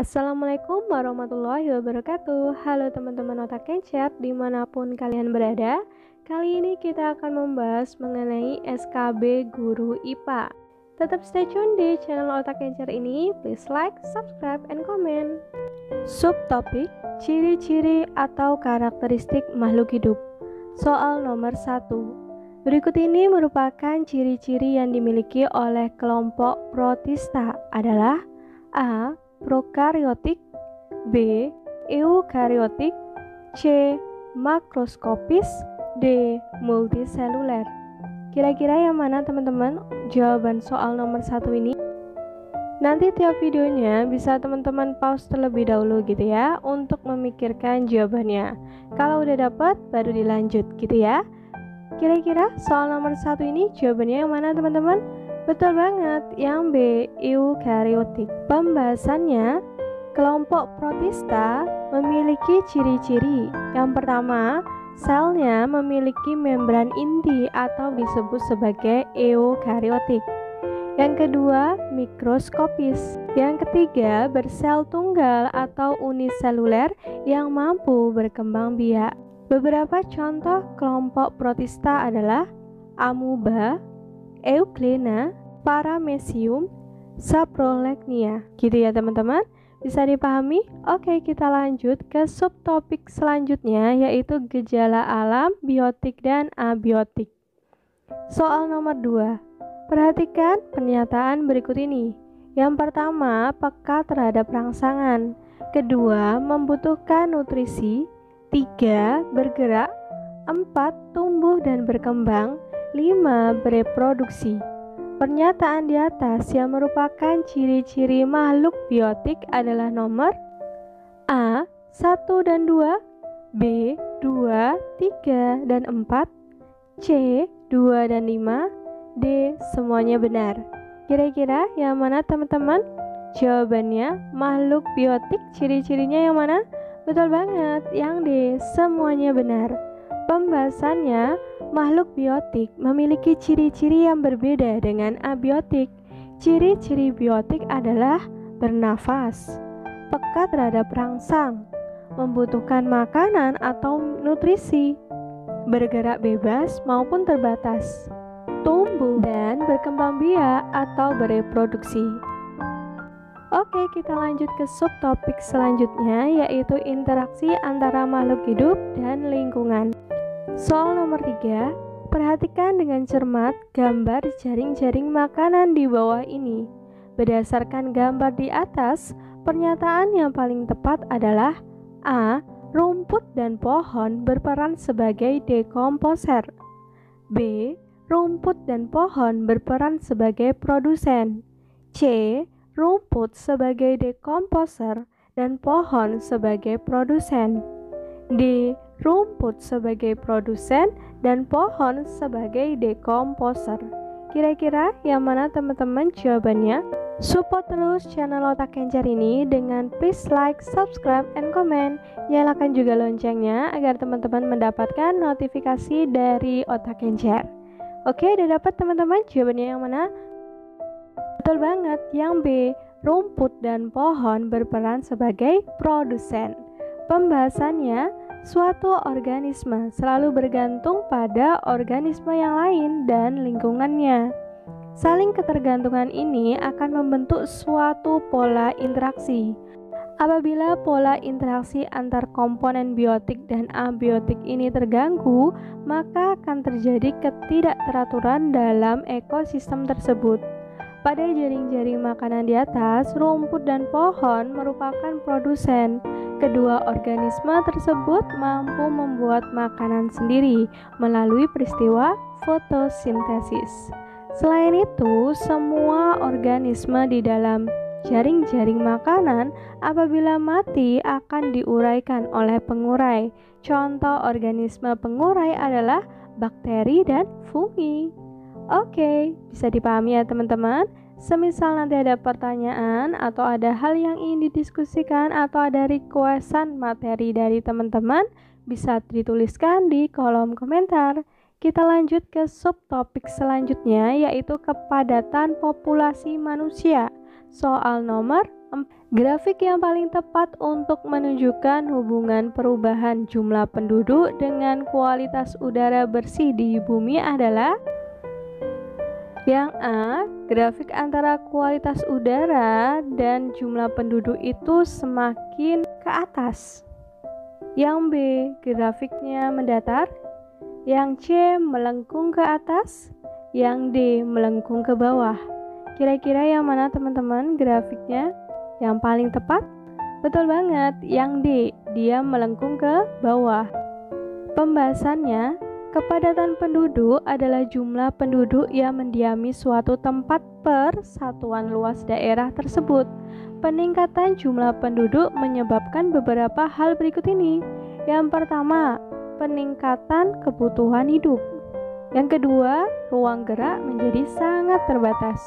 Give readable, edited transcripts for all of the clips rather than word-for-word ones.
Assalamualaikum warahmatullahi wabarakatuh. Halo teman-teman otak kencer dimanapun kalian berada. Kali ini kita akan membahas mengenai SKB Guru IPA. Tetap stay tune di channel otak kencer ini. Please like, subscribe, and comment. Subtopik, ciri-ciri atau karakteristik makhluk hidup. Soal nomor 1. Berikut ini merupakan ciri-ciri yang dimiliki oleh kelompok protista adalah A. Prokaryotik, B. Eukaryotik, C. Makroskopis, D. Multiseluler. Kira-kira yang mana teman-teman jawaban soal nomor 1 ini? Nanti tiap videonya bisa teman-teman pause terlebih dahulu gitu ya, untuk memikirkan jawabannya. Kalau udah dapat baru dilanjut gitu ya. Kira-kira soal nomor 1 ini jawabannya yang mana teman-teman? Betul banget, yang B, eukaryotik. Pembahasannya, kelompok protista memiliki ciri-ciri. Yang pertama, selnya memiliki membran inti atau disebut sebagai eukaryotik. Yang kedua, mikroskopis. Yang ketiga, bersel tunggal atau uniseluler yang mampu berkembang biak. Beberapa contoh kelompok protista adalah amuba, Euglena, Paramecium, Saprolegnia. Gitu ya teman-teman, bisa dipahami? Oke, kita lanjut ke subtopik selanjutnya, yaitu gejala alam, biotik dan abiotik. Soal nomor 2. Perhatikan pernyataan berikut ini. Yang pertama, peka terhadap rangsangan. Kedua, membutuhkan nutrisi. 3, bergerak. 4, tumbuh dan berkembang. 5. Bereproduksi. Pernyataan di atas yang merupakan ciri-ciri makhluk biotik adalah nomor A. 1 dan 2, B. 2, 3, dan 4, C. 2 dan 5, D. Semuanya benar. Kira-kira yang mana teman-teman? Jawabannya makhluk biotik, ciri-cirinya yang mana? Betul banget, yang D. Semuanya benar. Pembahasannya, makhluk biotik memiliki ciri-ciri yang berbeda dengan abiotik. Ciri-ciri biotik adalah bernafas, peka terhadap rangsang, membutuhkan makanan atau nutrisi, bergerak bebas maupun terbatas, tumbuh dan berkembang biak atau bereproduksi. Oke, kita lanjut ke subtopik selanjutnya, yaitu interaksi antara makhluk hidup dan lingkungan. Soal nomor 3, perhatikan dengan cermat gambar jaring-jaring makanan di bawah ini. Berdasarkan gambar di atas, pernyataan yang paling tepat adalah A. Rumput dan pohon berperan sebagai dekomposer. B. Rumput dan pohon berperan sebagai produsen. C. Rumput sebagai dekomposer dan pohon sebagai produsen. D. Rumput sebagai produsen dan pohon sebagai dekomposer. Kira-kira yang mana teman-teman jawabannya? Support terus channel Otak Kencer ini dengan please like, subscribe, and comment. Nyalakan juga loncengnya agar teman-teman mendapatkan notifikasi dari Otak Kencer. Oke, udah dapat teman-teman jawabannya yang mana? Betul banget, yang B. Rumput dan pohon berperan sebagai produsen. Pembahasannya, suatu organisme selalu bergantung pada organisme yang lain dan lingkungannya. Saling ketergantungan ini akan membentuk suatu pola interaksi. Apabila pola interaksi antar komponen biotik dan abiotik ini terganggu, maka akan terjadi ketidakteraturan dalam ekosistem tersebut. Pada jaring-jaring makanan di atas, rumput dan pohon merupakan produsen. Kedua organisme tersebut mampu membuat makanan sendiri melalui peristiwa fotosintesis. Selain itu, semua organisme di dalam jaring-jaring makanan apabila mati akan diuraikan oleh pengurai. Contoh organisme pengurai adalah bakteri dan fungi. Oke, bisa dipahami ya teman-teman? Semisal nanti ada pertanyaan atau ada hal yang ingin didiskusikan atau ada requestan materi dari teman-teman, bisa dituliskan di kolom komentar. Kita lanjut ke subtopik selanjutnya, yaitu kepadatan populasi manusia. Soal nomor 4. Grafik yang paling tepat untuk menunjukkan hubungan perubahan jumlah penduduk dengan kualitas udara bersih di bumi adalah yang A. Grafik antara kualitas udara dan jumlah penduduk itu semakin ke atas. Yang B. Grafiknya mendatar. Yang C. Melengkung ke atas. Yang D. Melengkung ke bawah. Kira-kira yang mana teman-teman grafiknya yang paling tepat? Betul banget, yang D, dia melengkung ke bawah. Pembahasannya, kepadatan penduduk adalah jumlah penduduk yang mendiami suatu tempat per satuan luas daerah tersebut. Peningkatan jumlah penduduk menyebabkan beberapa hal berikut ini. Yang pertama, peningkatan kebutuhan hidup. Yang kedua, ruang gerak menjadi sangat terbatas.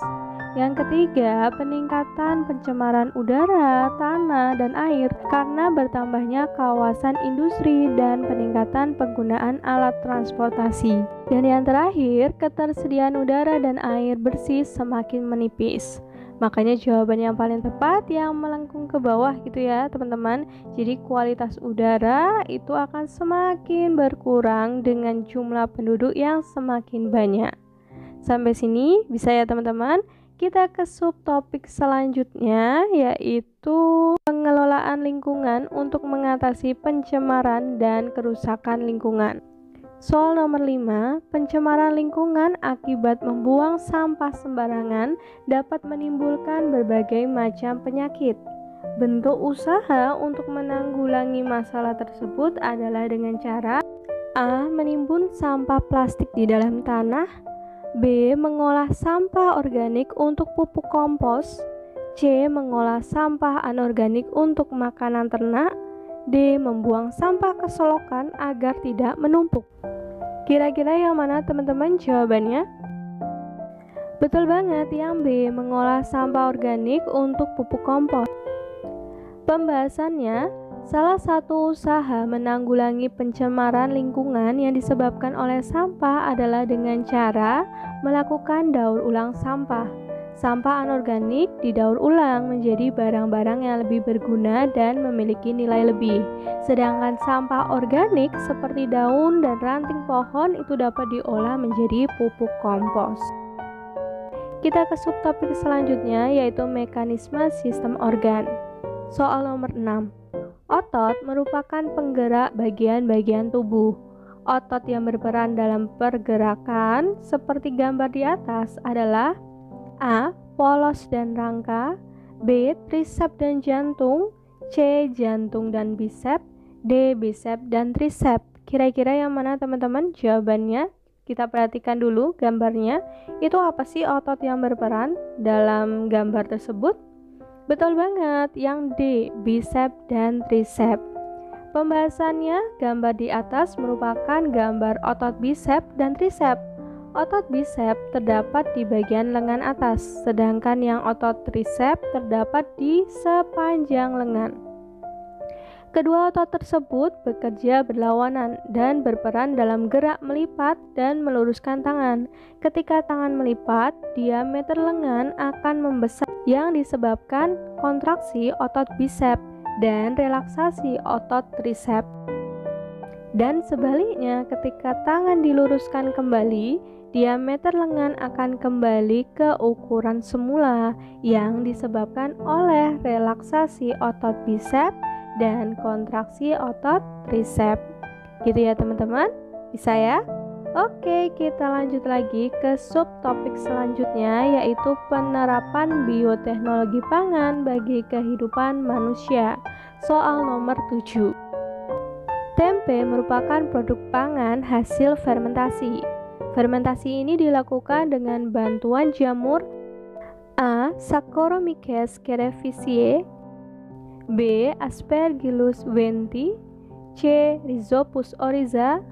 Yang ketiga, peningkatan pencemaran udara, tanah, dan air karena bertambahnya kawasan industri dan peningkatan penggunaan alat transportasi. Dan yang terakhir, ketersediaan udara dan air bersih semakin menipis. Makanya jawaban yang paling tepat yang melengkung ke bawah gitu ya teman-teman. Jadi kualitas udara itu akan semakin berkurang dengan jumlah penduduk yang semakin banyak. Sampai sini bisa ya teman-teman. Kita ke subtopik selanjutnya, yaitu pengelolaan lingkungan untuk mengatasi pencemaran dan kerusakan lingkungan. Soal nomor 5, pencemaran lingkungan akibat membuang sampah sembarangan dapat menimbulkan berbagai macam penyakit. Bentuk usaha untuk menanggulangi masalah tersebut adalah dengan cara A. Menimbun sampah plastik di dalam tanah, B. Mengolah sampah organik untuk pupuk kompos, C. Mengolah sampah anorganik untuk makanan ternak, D. Membuang sampah ke selokan agar tidak menumpuk. Kira-kira yang mana teman-teman jawabannya? Betul banget, yang B. Mengolah sampah organik untuk pupuk kompos. Pembahasannya, salah satu usaha menanggulangi pencemaran lingkungan yang disebabkan oleh sampah adalah dengan cara melakukan daur ulang sampah. Sampah anorganik didaur ulang menjadi barang-barang yang lebih berguna dan memiliki nilai lebih. Sedangkan sampah organik seperti daun dan ranting pohon itu dapat diolah menjadi pupuk kompos. Kita ke subtopik selanjutnya, yaitu mekanisme sistem organ. Soal nomor 6. Otot merupakan penggerak bagian-bagian tubuh. Otot yang berperan dalam pergerakan seperti gambar di atas adalah A. Polos dan rangka, B. Trisep dan jantung, C. Jantung dan bisep, D. Bisep dan trisep. Kira-kira yang mana teman-teman jawabannya? Kita perhatikan dulu gambarnya. Itu apa sih otot yang berperan dalam gambar tersebut? Betul banget, yang D, bisep dan trisep. Pembahasannya, gambar di atas merupakan gambar otot bisep dan trisep. Otot bisep terdapat di bagian lengan atas, sedangkan yang otot trisep terdapat di sepanjang lengan. Kedua otot tersebut bekerja berlawanan dan berperan dalam gerak melipat dan meluruskan tangan. Ketika tangan melipat, diameter lengan akan membesar yang disebabkan kontraksi otot bisep dan relaksasi otot trisep. Dan sebaliknya, ketika tangan diluruskan kembali, diameter lengan akan kembali ke ukuran semula yang disebabkan oleh relaksasi otot bisep dan kontraksi otot trisep. Gitu ya teman-teman? Bisa ya? Oke, kita lanjut lagi ke subtopik selanjutnya, yaitu penerapan bioteknologi pangan bagi kehidupan manusia. Soal nomor 7. Tempe merupakan produk pangan hasil fermentasi. Fermentasi ini dilakukan dengan bantuan jamur A. Saccharomyces cerevisiae, B. Aspergillus wenti, C. Rhizopus oryza,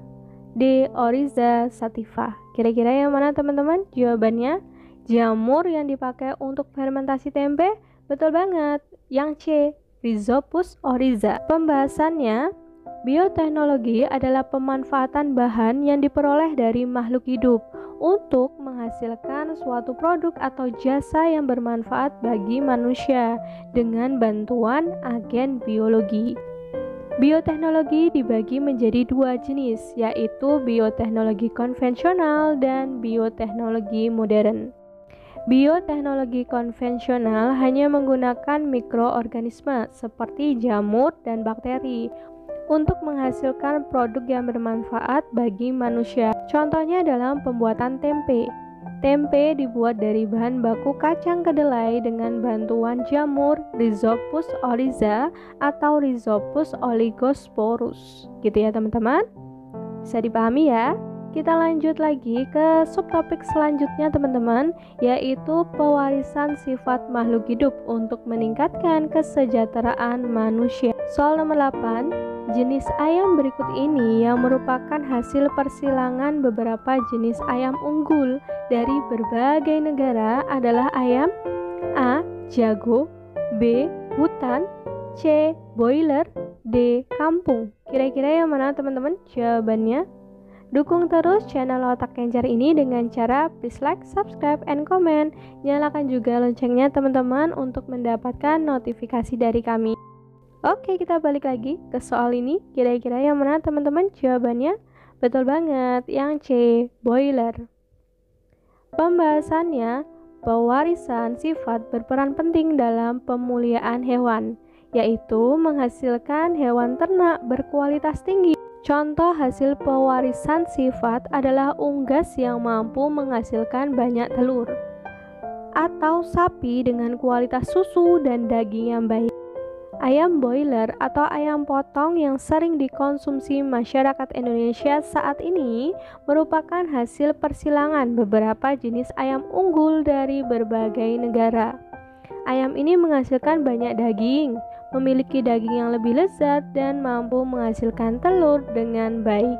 D. Oryza sativa. Kira-kira yang mana teman-teman jawabannya? Jamur yang dipakai untuk fermentasi tempe? Betul banget, yang C. Rhizopus oryza. Pembahasannya, Bioteknologi adalah pemanfaatan bahan yang diperoleh dari makhluk hidup untuk menghasilkan suatu produk atau jasa yang bermanfaat bagi manusia dengan bantuan agen biologi. Bioteknologi dibagi menjadi dua jenis, yaitu bioteknologi konvensional dan bioteknologi modern. Bioteknologi konvensional hanya menggunakan mikroorganisme seperti jamur dan bakteri untuk menghasilkan produk yang bermanfaat bagi manusia. Contohnya dalam pembuatan tempe. Tempe dibuat dari bahan baku kacang kedelai dengan bantuan jamur Rhizopus oryza atau Rhizopus oligosporus. Gitu ya teman-teman. Bisa dipahami ya? Kita lanjut lagi ke subtopik selanjutnya teman-teman, yaitu pewarisan sifat makhluk hidup untuk meningkatkan kesejahteraan manusia. Soal nomor 8, jenis ayam berikut ini yang merupakan hasil persilangan beberapa jenis ayam unggul dari berbagai negara adalah ayam A. Jago, B. Hutan, C. Boiler, D. Kampung. Kira-kira yang mana teman-teman jawabannya? Dukung terus channel Otak Kencer ini dengan cara please like, subscribe, and comment. Nyalakan juga loncengnya teman-teman untuk mendapatkan notifikasi dari kami. Oke, kita balik lagi ke soal ini. Kira-kira yang mana teman-teman jawabannya? Betul banget, yang C, boiler. Pembahasannya, pewarisan sifat berperan penting dalam pemuliaan hewan, yaitu menghasilkan hewan ternak berkualitas tinggi. Contoh hasil pewarisan sifat adalah unggas yang mampu menghasilkan banyak telur, atau sapi dengan kualitas susu dan daging yang baik. Ayam boiler atau ayam potong yang sering dikonsumsi masyarakat Indonesia saat ini merupakan hasil persilangan beberapa jenis ayam unggul dari berbagai negara. Ayam ini menghasilkan banyak daging, memiliki daging yang lebih lezat dan mampu menghasilkan telur dengan baik.